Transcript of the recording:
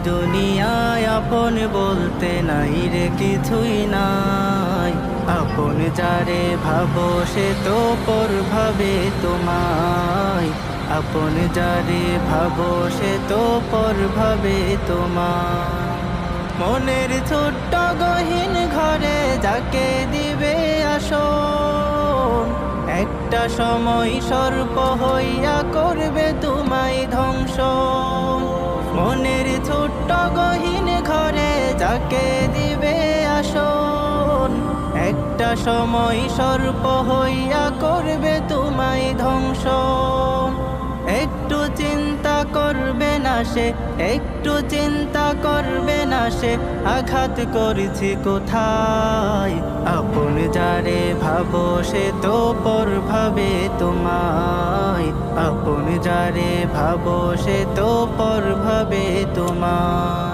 দুনিয়ায় আপন বলতে নাই রে কিছুই নাই। আপন যারে ভাবো সে তো পর ভাবে তোমায়। আপন যারে ভাবো সে তো পর ভাবে তোমায়। মনের ছোট্ট গহীন ঘরে যাকে দিবে আসন, একটা সময় সর্প হইয়া করবে তোমায় ধ্বংস। মনের ছোট্ট গহীন ঘরে যাকে দিবে আসন, একটা সময় সর্প হইয়া করবে তোমায় ধ্বংস। একটু চিন্তা করবে না সে, একটু চিন্তা করবে না সে, আঘাত করেছি কোথায়। আপন যারে ভাবো সে তো পর ভাবে তোমায়। আপন যারে ভাবো সে তো পর ভাবে তোমায়।